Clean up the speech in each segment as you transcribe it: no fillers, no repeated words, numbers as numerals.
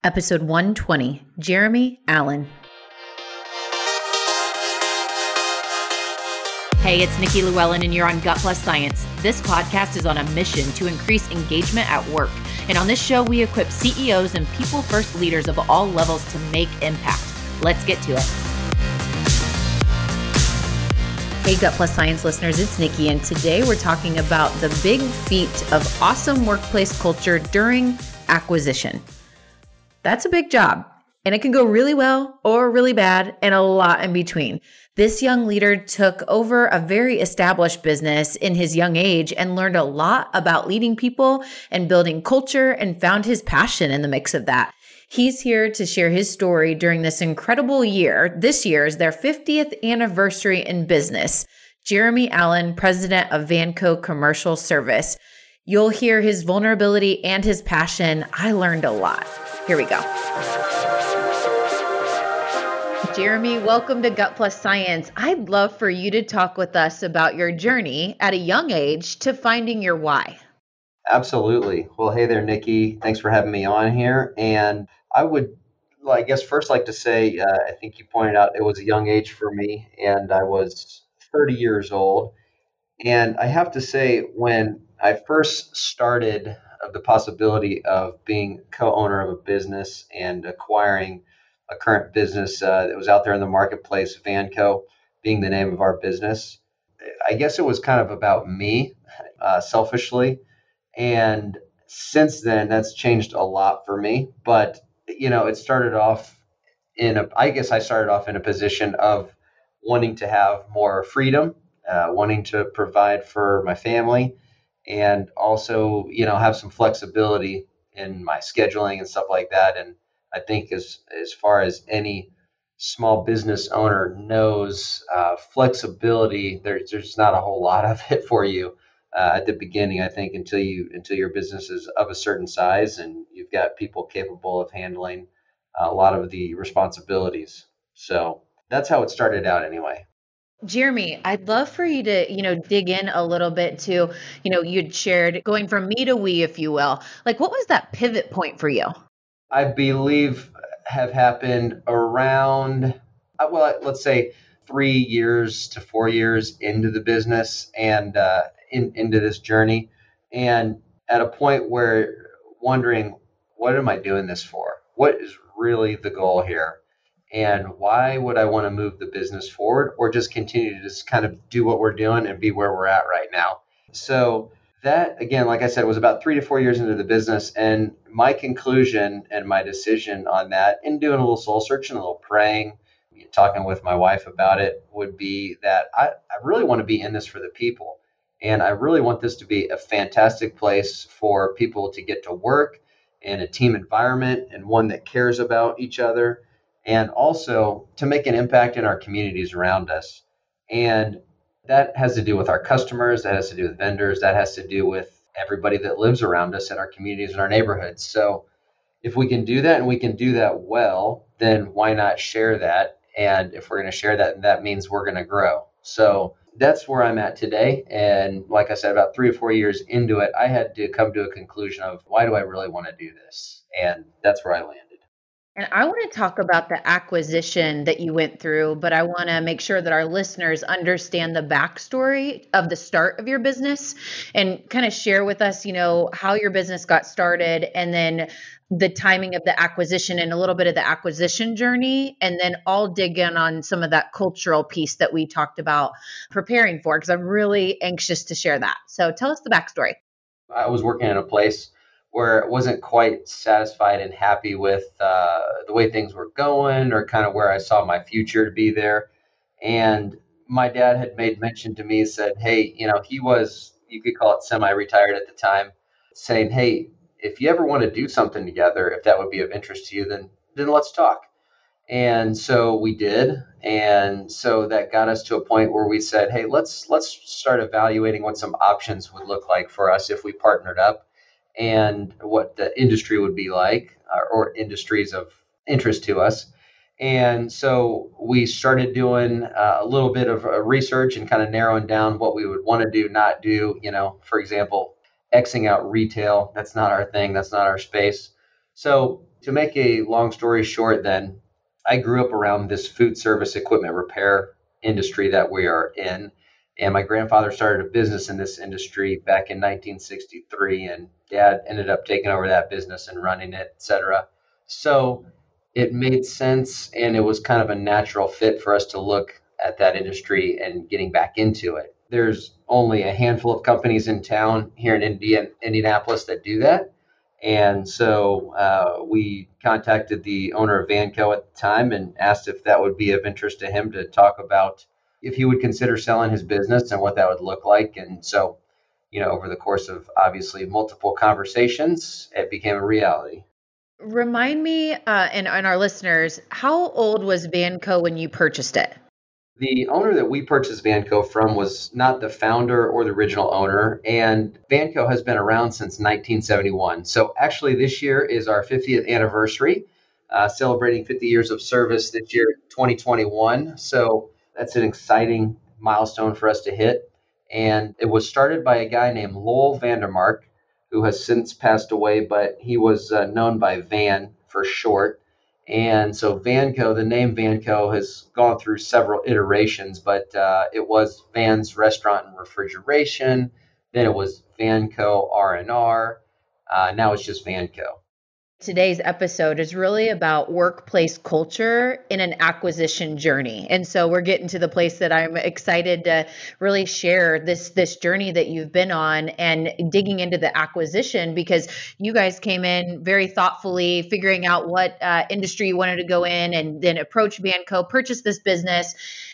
Episode 120, Jeremy Allen. Hey, it's Nikki Llewellyn, and you're on Gut Plus Science. This podcast is on a mission to increase engagement at work. And on this show, we equip CEOs and people-first leaders of all levels to make impact. Let's get to it. Hey, Gut Plus Science listeners, it's Nikki, and today we're talking about the big feat of awesome workplace culture during acquisition. That's a big job, and it can go really well or really bad and a lot in between. This young leader took over a very established business in his young age and learned a lot about leading people and building culture and found his passion in the mix of that. He's here to share his story during this incredible year. This year is their 50th anniversary in business. Jeremy Allen, president of Vanco Commercial Service. You'll hear his vulnerability and his passion. I learned a lot. Here we go. Jeremy, welcome to Gut Plus Science. I'd love for you to talk with us about your journey at a young age to finding your why. Absolutely. Well, hey there, Nikki. Thanks for having me on here. And I would, first like to say, I think you pointed out it was a young age for me, and I was 30 years old. And I have to say, when I first started of the possibility of being co-owner of a business and acquiring a current business that was out there in the marketplace, Vanco being the name of our business, I guess it was kind of about me, selfishly. And since then, that's changed a lot for me. But, it started off I started off in a position of wanting to have more freedom, wanting to provide for my family, and also, have some flexibility in my scheduling and stuff like that. And I think as far as any small business owner knows, flexibility, there's not a whole lot of it for you at the beginning, I think, until your business is of a certain size and you've got people capable of handling a lot of the responsibilities. So that's how it started out anyway. Jeremy, I'd love for you to, dig in a little bit to, you'd shared going from me to we, if you will. Like, what was that pivot point for you? I believe have happened around, let's say 3 years to 4 years into the business and into this journey. And at a point where wondering, what am I doing this for? What is really the goal here? And why would I want to move the business forward or just continue to just kind of do what we're doing and be where we're at right now? So that, again, like I said, was about 3 to 4 years into the business. And my conclusion and my decision on that, in doing a little soul searching, a little praying, talking with my wife about it, would be that I really want to be in this for the people. And I really want this to be a fantastic place for people to get to work in a team environment and one that cares about each other, and also to make an impact in our communities around us. And that has to do with our customers, that has to do with vendors, that has to do with everybody that lives around us in our communities and our neighborhoods. So if we can do that and we can do that well, then why not share that? And if we're going to share that, that means we're going to grow. So that's where I'm at today. And like I said, about 3 or 4 years into it, I had to come to a conclusion of, why do I really want to do this? And that's where I landed. And I want to talk about the acquisition that you went through, but I want to make sure that our listeners understand the backstory of the start of your business and kind of share with us, how your business got started and then the timing of the acquisition and a little bit of the acquisition journey. And then I'll dig in on some of that cultural piece that we talked about preparing for, because I'm really anxious to share that. So tell us the backstory. I was working in a place where I wasn't quite satisfied and happy with the way things were going, or kind of where I saw my future to be there. And my dad had made mention to me, said, hey, he was, you could call it semi-retired at the time, saying, hey, if you ever want to do something together, if that would be of interest to you, then let's talk. And so we did. And so that got us to a point where we said, hey, let's start evaluating what some options would look like for us if we partnered up, and what the industry would be like, or industries of interest to us. And so we started doing a little bit of research and kind of narrowing down what we would want to do, not do, for example, Xing out retail. That's not our thing. That's not our space. So to make a long story short, then I grew up around this food service equipment repair industry that we are in. And my grandfather started a business in this industry back in 1963, and dad ended up taking over that business and running it, et cetera. So it made sense, and it was kind of a natural fit for us to look at that industry and getting back into it. There's only a handful of companies in town here in Indianapolis that do that. And so we contacted the owner of Vanco at the time and asked if that would be of interest to him to talk about if he would consider selling his business and what that would look like. And so, over the course of obviously multiple conversations, it became a reality. Remind me and our listeners, how old was Vanco when you purchased it? The owner that we purchased Vanco from was not the founder or the original owner, and Vanco has been around since 1971. So actually, this year is our 50th anniversary, celebrating 50 years of service this year, 2021. So that's an exciting milestone for us to hit. And it was started by a guy named Lowell Vandermark, who has since passed away, but he was known by Van for short. And so Vanco, the name Vanco has gone through several iterations, but it was Van's Restaurant and Refrigeration. Then it was Vanco R&R. Now it's just Vanco. Today's episode is really about workplace culture in an acquisition journey. And so we're getting to the place that I'm excited to really share this journey that you've been on and digging into the acquisition, because you guys came in very thoughtfully, figuring out what industry you wanted to go in, and then approached Vanco, purchased this business.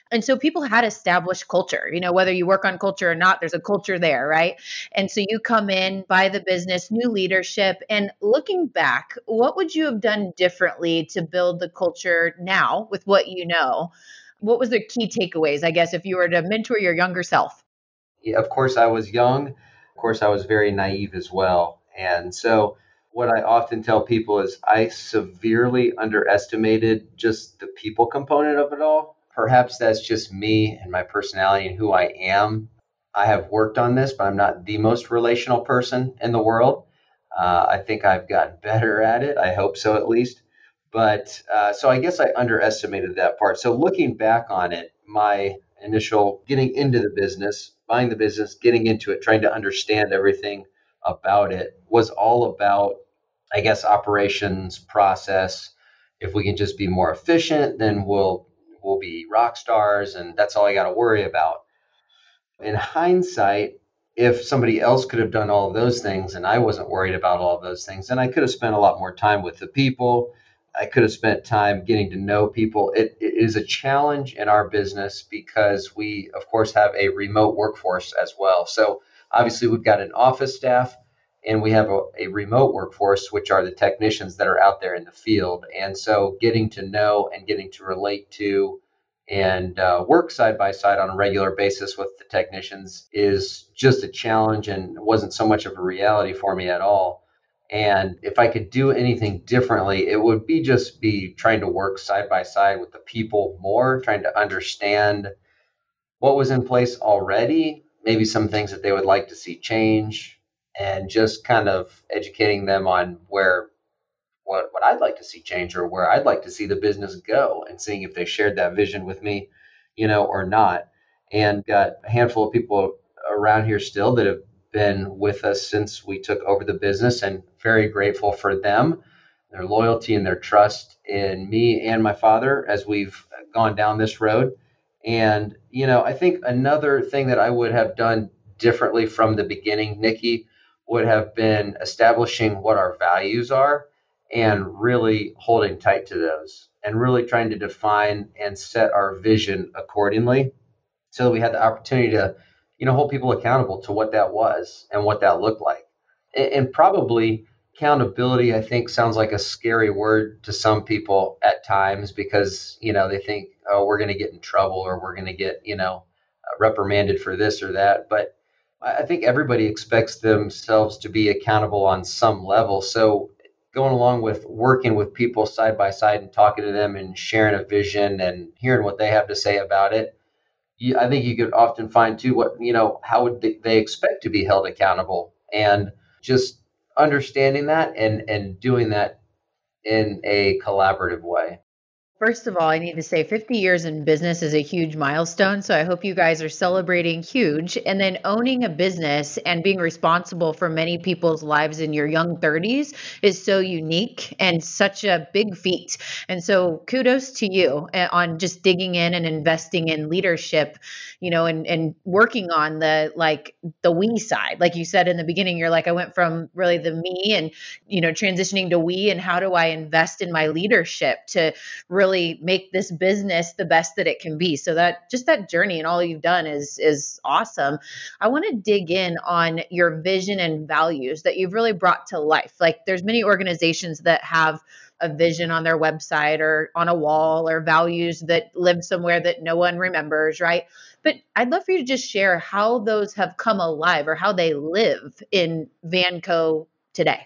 And so people had established culture, whether you work on culture or not, there's a culture there, right? And so you come in, buy the business, new leadership, and looking back, what would you have done differently to build the culture now with what you know? What was the key takeaways, I guess, if you were to mentor your younger self? Yeah, of course, I was young. Of course, I was very naive as well. And so what I often tell people is I severely underestimated just the people component of it all. Perhaps that's just me and my personality and who I am. I have worked on this, but I'm not the most relational person in the world. I think I've gotten better at it. I hope so, at least. But so I guess I underestimated that part. So looking back on it, my initial getting into the business, buying the business, getting into it, trying to understand everything about it was all about, I guess, operations, process. If we can just be more efficient, then we'll be rock stars, and that's all I got to worry about. In hindsight, if somebody else could have done all of those things and I wasn't worried about all of those things, then I could have spent a lot more time with the people. I could have spent time getting to know people. It is a challenge in our business because we, of course, have a remote workforce as well. So obviously, we've got an office staff and we have a remote workforce, which are the technicians that are out there in the field. And so getting to know and getting to relate to and work side by side on a regular basis with the technicians is just a challenge and wasn't so much of a reality for me at all. And if I could do anything differently, it would be trying to work side by side with the people more, trying to understand what was in place already, maybe some things that they would like to see change, and just kind of educating them on what I'd like to see change or where I'd like to see the business go, and seeing if they shared that vision with me, or not. And got a handful of people around here still that have been with us since we took over the business, and very grateful for them, their loyalty and their trust in me and my father as we've gone down this road. And, I think another thing that I would have done differently from the beginning, Nikki, would have been establishing what our values are and really holding tight to those and really trying to define and set our vision accordingly so that we had the opportunity to, hold people accountable to what that was and what that looked like. And probably accountability, I think, sounds like a scary word to some people at times because, they think, oh, we're going to get in trouble or we're going to get, reprimanded for this or that. But I think everybody expects themselves to be accountable on some level. So going along with working with people side by side and talking to them and sharing a vision and hearing what they have to say about it, I think you could often find too how would they expect to be held accountable, and just understanding that and doing that in a collaborative way. First of all, I need to say 50 years in business is a huge milestone. So I hope you guys are celebrating huge. And then owning a business and being responsible for many people's lives in your young 30s is so unique and such a big feat. And so kudos to you on just digging in and investing in leadership, and working on the we side. Like you said in the beginning, you're like, I went from really the me and, transitioning to we, and how do I invest in my leadership to really make this business the best that it can be. So that journey and all you've done is awesome. I want to dig in on your vision and values that you've really brought to life. Like there's many organizations that have a vision on their website or on a wall, or values that live somewhere that no one remembers, right? But I'd love for you to just share how those have come alive or how they live in Vanco today.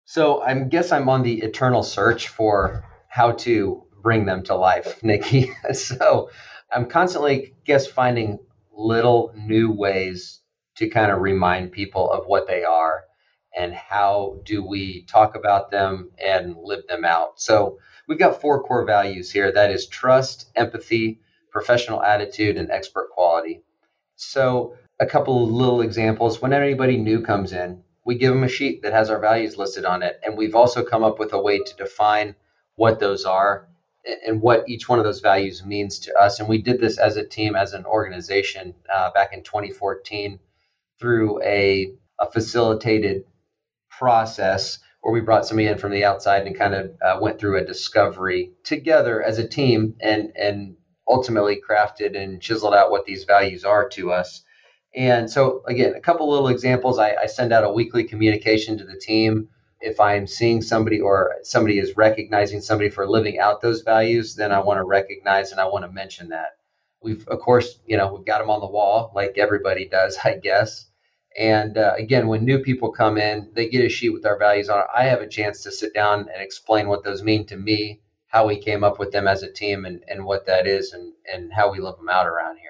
So I guess I'm on the eternal search for how to bring them to life, Nikki. So I'm constantly, finding little new ways to kind of remind people of what they are and how do we talk about them and live them out. So we've got 4 core values here. That is trust, empathy, professional attitude, and expert quality. So a couple of little examples. When anybody new comes in, we give them a sheet that has our values listed on it. And we've also come up with a way to define what those are and what each one of those values means to us. And we did this as a team, as an organization, back in 2014 through a facilitated process where we brought somebody in from the outside and kind of went through a discovery together as a team and ultimately crafted and chiseled out what these values are to us. And so, again, a couple little examples. I send out a weekly communication to the team. If I'm seeing somebody or somebody is recognizing somebody for living out those values, then I want to recognize and I want to mention that. We've, of course, we've got them on the wall like everybody does, I guess. And again, when new people come in, they get a sheet with our values on it. I have a chance to sit down and explain what those mean to me, how we came up with them as a team and what that is and how we live them out around here.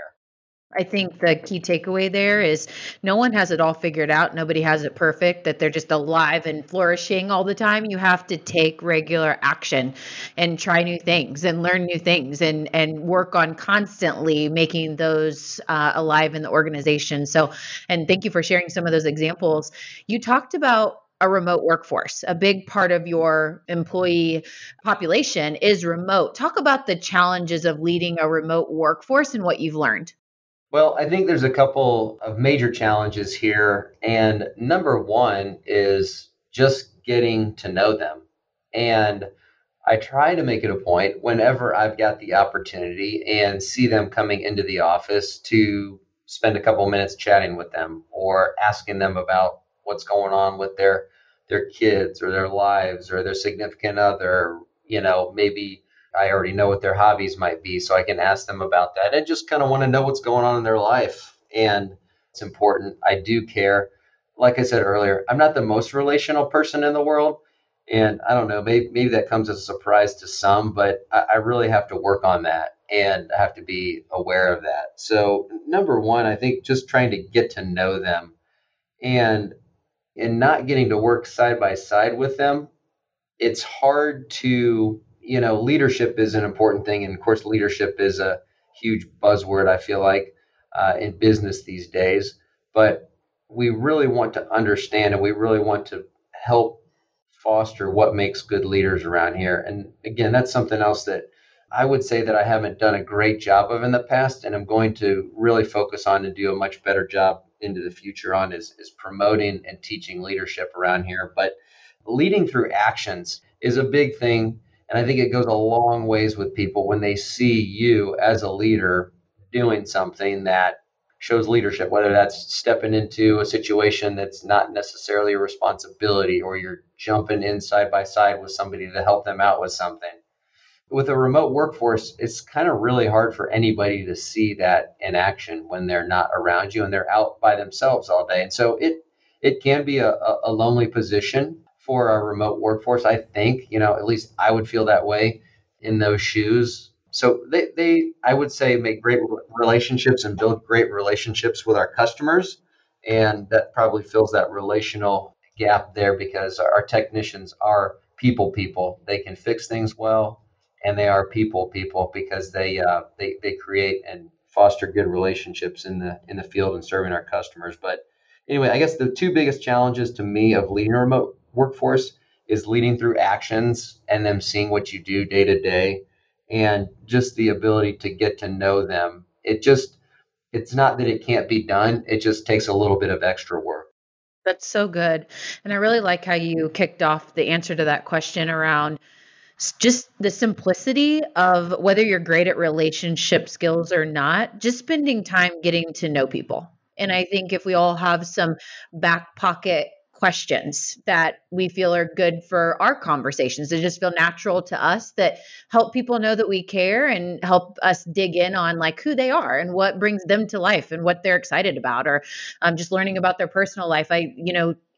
I think the key takeaway there is no one has it all figured out. Nobody has it perfect, that they're just alive and flourishing all the time. You have to take regular action and try new things and learn new things and work on constantly making those alive in the organization. So, and thank you for sharing some of those examples. You talked about a remote workforce. A big part of your employee population is remote. Talk about the challenges of leading a remote workforce and what you've learned. Well, I think there's a couple of major challenges here. And number one is just getting to know them. And I try to make it a point whenever I've got the opportunity and see them coming into the office to spend a couple minutes chatting with them or asking them about what's going on with their kids or their lives or their significant other. Maybe I already know what their hobbies might be, so I can ask them about that and just kind of want to know what's going on in their life. And it's important. I do care. Like I said earlier, I'm not the most relational person in the world. And I don't know, maybe that comes as a surprise to some, but I really have to work on that and I have to be aware of that. So number one, I think just trying to get to know them and not getting to work side by side with them. It's hard to leadership is an important thing. And of course, leadership is a huge buzzword, I feel like, in business these days. But we really want to understand and we really want to help foster what makes good leaders around here. And again, that's something else that I would say that I haven't done a great job of in the past. And I'm going to really focus on and do a much better job into the future on is promoting and teaching leadership around here. But leading through actions is a big thing. And I think it goes a long ways with people when they see you as a leader doing something that shows leadership, whether that's stepping into a situation that's not necessarily a responsibility or you're jumping in side by side with somebody to help them out with something. With a remote workforce, it's kind of really hard for anybody to see that in action when they're not around you and they're out by themselves all day. And so it can be a lonely position for our remote workforce. I think, at least I would feel that way in those shoes. So they I would say, make great relationships and build great relationships with our customers. And that probably fills that relational gap there because our technicians are people. They can fix things well, and they are people because they create and foster good relationships in the field and serving our customers. But anyway, I guess the two biggest challenges to me of leading a remote workforce is leading through actions and them seeing what you do day to day, and just the ability to get to know them. It's not that it can't be done. It just takes a little bit of extra work. That's so good. And I really like how you kicked off the answer to that question around just the simplicity of whether you're great at relationship skills or not, just spending time getting to know people. And I think if we all have some back pocket questions that we feel are good for our conversations, they just feel natural to us, that help people know that we care and help us dig in on like who they are and what brings them to life and what they're excited about, or just learning about their personal life.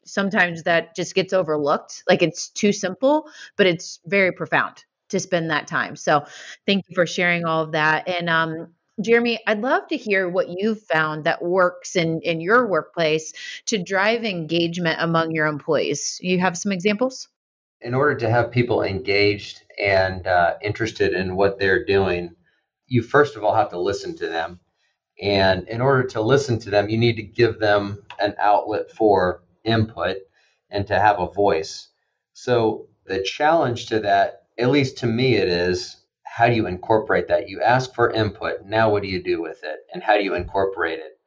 Sometimes that just gets overlooked. Like it's too simple, but it's very profound to spend that time. So thank you for sharing all of that. And Jeremy, I'd love to hear what you've found that works in your workplace to drive engagement among your employees. You have some examples? In order to have people engaged and interested in what they're doing, you first of all have to listen to them. And in order to listen to them, you need to give them an outlet for input and to have a voice. So the challenge to that, at least to me, it is, how do you incorporate that? You ask for input. Now, what do you do with it? And how do you incorporate it?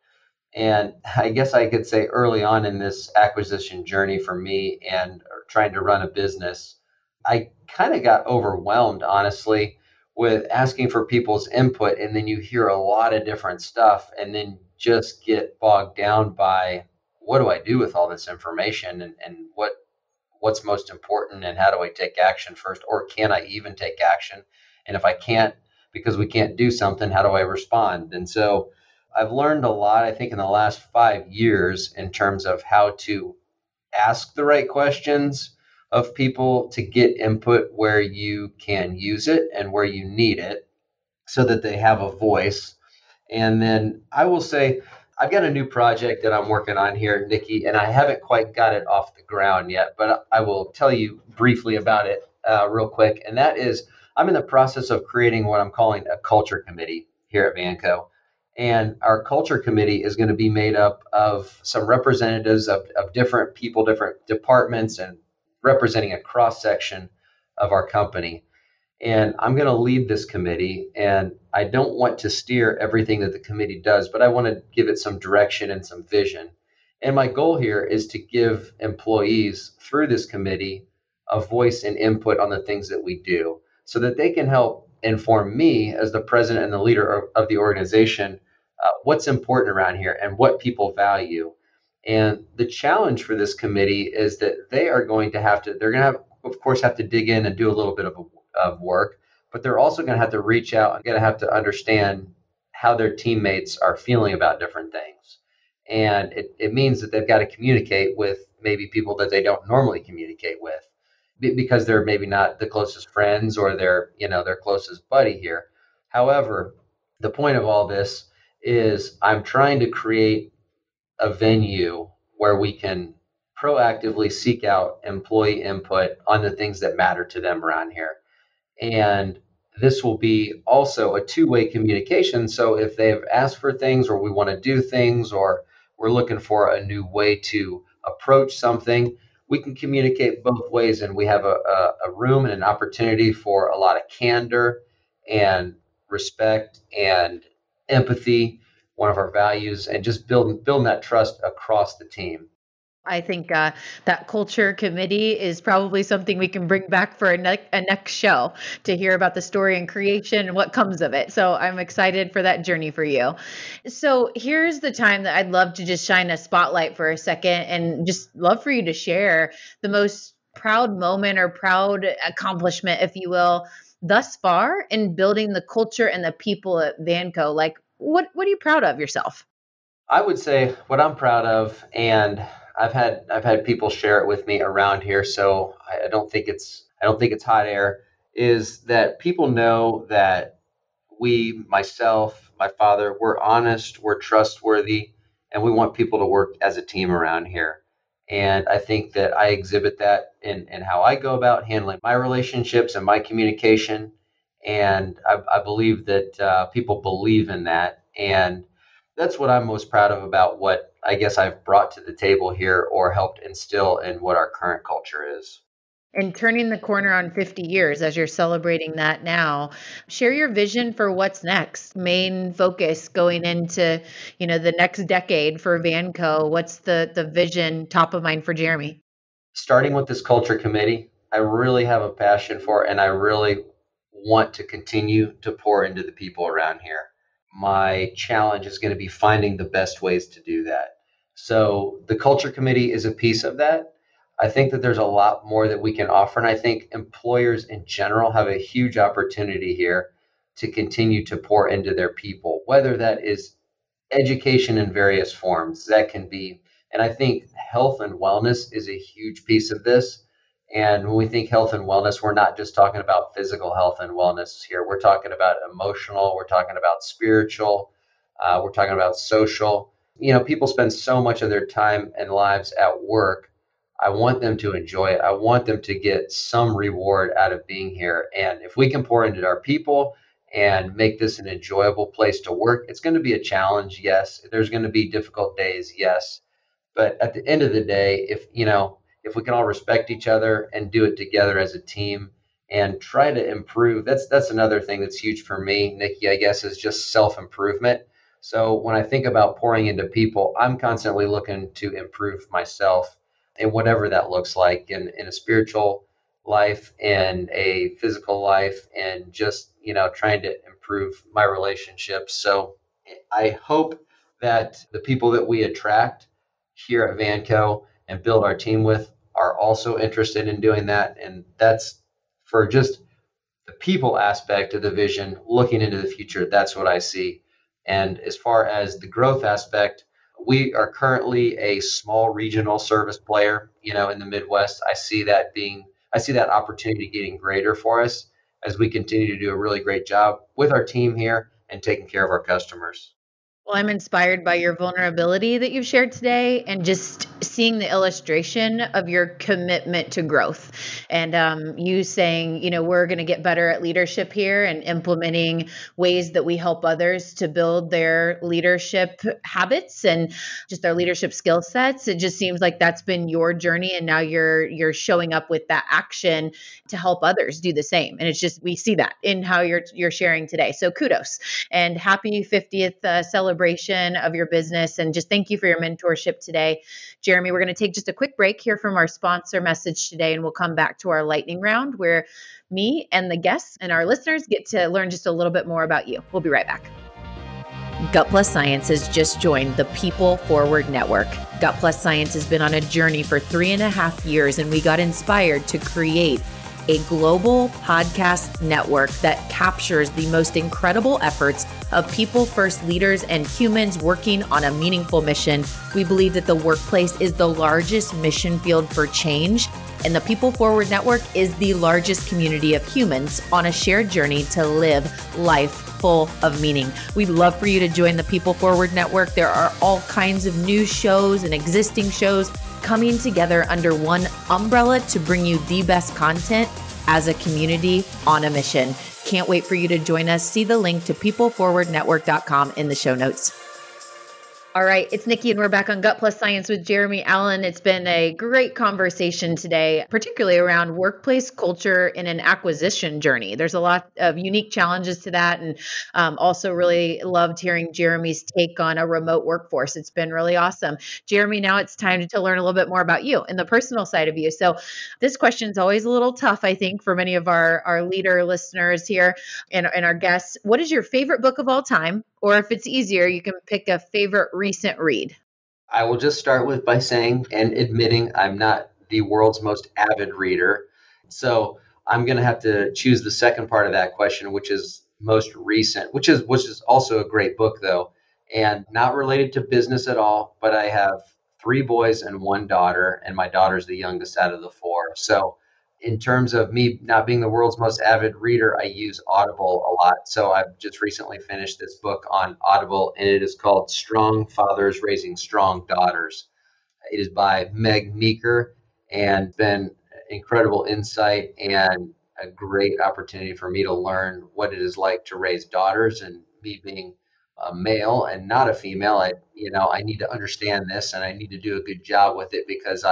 And I guess I could say early on in this acquisition journey for me and trying to run a business, I kind of got overwhelmed, honestly, with asking for people's input. And then you hear a lot of different stuff and then just get bogged down by, what do I do with all this information, and what's most important, and how do I take action first, or can I even take action? And if I can't, because we can't do something, how do I respond? And so I've learned a lot, I think, in the last 5 years in terms of how to ask the right questions of people to get input where you can use it and where you need it so that they have a voice. And then I will say, I've got a new project that I'm working on here, Nikki, and I haven't quite got it off the ground yet, but I will tell you briefly about it real quick. And that is, I'm in the process of creating what I'm calling a culture committee here at Vanco. And our culture committee is going to be made up of some representatives of different people, different departments, and representing a cross section of our company. And I'm going to lead this committee, and I don't want to steer everything that the committee does, but I want to give it some direction and some vision. And my goal here is to give employees through this committee a voice and input on the things that we do so that they can help inform me as the president and the leader of the organization what's important around here and what people value. And the challenge for this committee is that they're going to have, of course, have to dig in and do a little bit of work, but they're also going to have to reach out and going to have to understand how their teammates are feeling about different things. And it means that they've got to communicate with maybe people that they don't normally communicate with because they're maybe not the closest friends or their closest buddy here. However, the point of all this is I'm trying to create a venue where we can proactively seek out employee input on the things that matter to them around here. And this will be also a two-way communication. So if they've asked for things, or we want to do things, or we're looking for a new way to approach something, we can communicate both ways. And we have a room and an opportunity for a lot of candor and respect and empathy, one of our values, and just building that trust across the team. I think that culture committee is probably something we can bring back for a next show to hear about the story and creation and what comes of it. So I'm excited for that journey for you. So here's the time that I'd love to just shine a spotlight for a second and just love for you to share the most proud moment or proud accomplishment, if you will, thus far in building the culture and the people at Vanco. Like, what are you proud of yourself? I would say what I'm proud of, and I've had people share it with me around here, so I don't think it's hot air, is that people know that we, myself, my father, we're honest, we're trustworthy, and we want people to work as a team around here. And I think that I exhibit that in how I go about handling my relationships and my communication. And I believe that people believe in that. And that's what I'm most proud of about what I guess I've brought to the table here or helped instill in what our current culture is. And turning the corner on 50 years as you're celebrating that now, share your vision for what's next. Main focus going into, the next decade for Vanco. What's the vision top of mind for Jeremy? Starting with this culture committee, I really have a passion for it, and I really want to continue to pour into the people around here. My challenge is going to be finding the best ways to do that. So the culture committee is a piece of that. I think that there's a lot more that we can offer, and I think employers in general have a huge opportunity here to continue to pour into their people, whether that is education in various forms. That can be, and I think health and wellness is a huge piece of this. And when we think health and wellness, we're not just talking about physical health and wellness here. We're talking about emotional, we're talking about spiritual, we're talking about social. People spend so much of their time and lives at work. I want them to enjoy it. I want them to get some reward out of being here. And if we can pour into our people and make this an enjoyable place to work, it's going to be a challenge. Yes. There's going to be difficult days. Yes. But at the end of the day, if we can all respect each other and do it together as a team and try to improve, that's another thing that's huge for me, Nikki, I guess, is just self-improvement. So when I think about pouring into people, I'm constantly looking to improve myself and whatever that looks like in a spiritual life and a physical life and just, trying to improve my relationships. So I hope that the people that we attract here at Vanco and build our team with are also interested in doing that. And that's for just the people aspect of the vision, looking into the future. That's what I see. And as far as the growth aspect, we are currently a small regional service player, in the Midwest. I see that opportunity getting greater for us as we continue to do a really great job with our team here and taking care of our customers. Well, I'm inspired by your vulnerability that you've shared today and just seeing the illustration of your commitment to growth. And you saying, we're going to get better at leadership here and implementing ways that we help others to build their leadership habits and just their leadership skill sets. It just seems like that's been your journey. And now you're showing up with that action to help others do the same. And it's just, we see that in how you're sharing today. So kudos and happy 50th celebration of your business. And just thank you for your mentorship today. Jeremy, we're going to take just a quick break here from our sponsor message today, and we'll come back to our lightning round where me and the guests and our listeners get to learn just a little bit more about you. We'll be right back. Gut Plus Science has just joined the People Forward Network. Gut Plus Science has been on a journey for 3.5 years, and we got inspired to create a global podcast network that captures the most incredible efforts of people-first leaders and humans working on a meaningful mission. We believe that the workplace is the largest mission field for change, and the People Forward Network is the largest community of humans on a shared journey to live life full of meaning. We'd love for you to join the People Forward Network. There are all kinds of new shows and existing shows coming together under one umbrella to bring you the best content as a community on a mission. Can't wait for you to join us. See the link to peopleforwardnetwork.com in the show notes. All right, it's Nikki, and we're back on Gut Plus Science with Jeremy Allen. It's been a great conversation today, particularly around workplace culture in an acquisition journey. There's a lot of unique challenges to that, and also really loved hearing Jeremy's take on a remote workforce. It's been really awesome. Jeremy, now it's time to learn a little bit more about you and the personal side of you. So this question is always a little tough, I think, for many of our leader listeners here and our guests. What is your favorite book of all time? Or if it's easier, you can pick a favorite recent read. I will just start with by saying and admitting I'm not the world's most avid reader. So I'm going to have to choose the second part of that question, which is most recent, which is also a great book, though, and not related to business at all. But I have 3 boys and 1 daughter, and my daughter's the youngest out of the 4. So in terms of me not being the world's most avid reader, I use Audible a lot. So I've just recently finished this book on Audible, and it is called Strong Fathers Raising Strong Daughters. It is by Meeker, and it's been incredible insight and a great opportunity for me to learn what it is like to raise daughters, and me being a male and not a female. I need to understand this, and I need to do a good job with it, because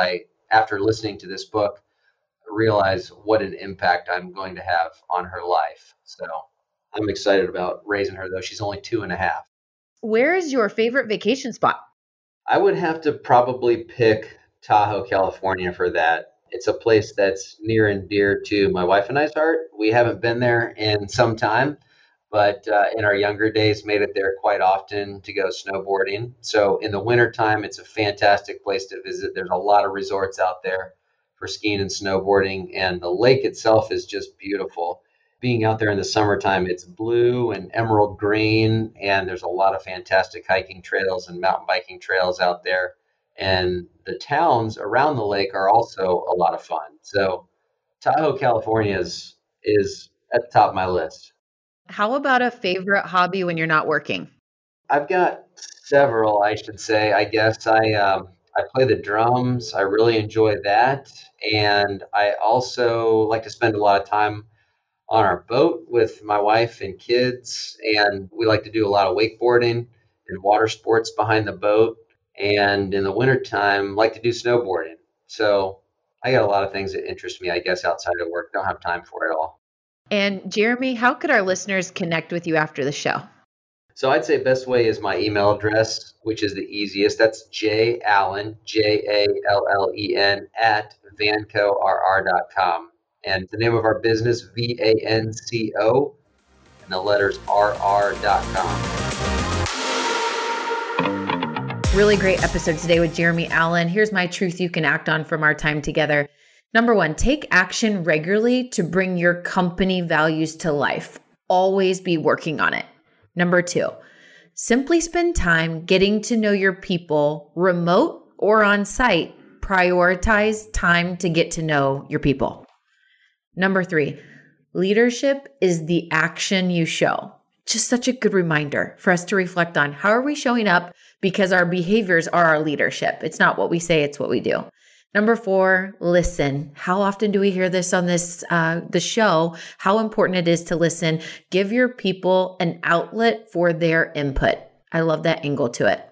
after listening to this book, realize what an impact I'm going to have on her life. So I'm excited about raising her, though she's only 2.5. Where is your favorite vacation spot? I would have to probably pick Tahoe, California for that. It's a place that's near and dear to my wife and I's heart. We haven't been there in some time, but in our younger days, made it there quite often to go snowboarding. So in the wintertime, it's a fantastic place to visit. There's a lot of resorts out there for skiing and snowboarding, and the lake itself is just beautiful. Being out there in the summertime, it's blue and emerald green, and there's a lot of fantastic hiking trails and mountain biking trails out there. And the towns around the lake are also a lot of fun. So Tahoe, California is at the top of my list. How about a favorite hobby when you're not working? I've got several, I should say. I guess I play the drums. I really enjoy that, and I also like to spend a lot of time on our boat with my wife and kids, and we like to do a lot of wakeboarding and water sports behind the boat. And in the wintertime, like to do snowboarding. So I got a lot of things that interest me, I guess, outside of work. Don't have time for it all. And Jeremy, how could our listeners connect with you after the show? So I'd say best way is my email address, which is the easiest. That's jallen, JALLEN, at vancorr.com. And the name of our business, VANCO, and the letters RR.com. Really great episode today with Jeremy Allen. Here's my truth you can act on from our time together. Number 1, take action regularly to bring your company values to life. Always be working on it. Number 2, simply spend time getting to know your people, remote or on site. Prioritize time to get to know your people. Number 3, leadership is the action you show. Just such a good reminder for us to reflect on how are we showing up, because our behaviors are our leadership. It's not what we say, it's what we do. Number 4, listen. How often do we hear this on the show? How important it is to listen. Give your people an outlet for their input. I love that angle to it.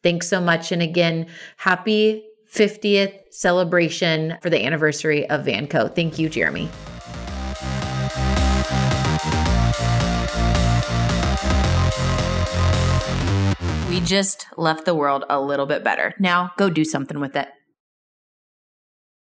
Thanks so much. And again, happy 50th celebration for the anniversary of Vanco. Thank you, Jeremy. We just left the world a little bit better. Now go do something with it.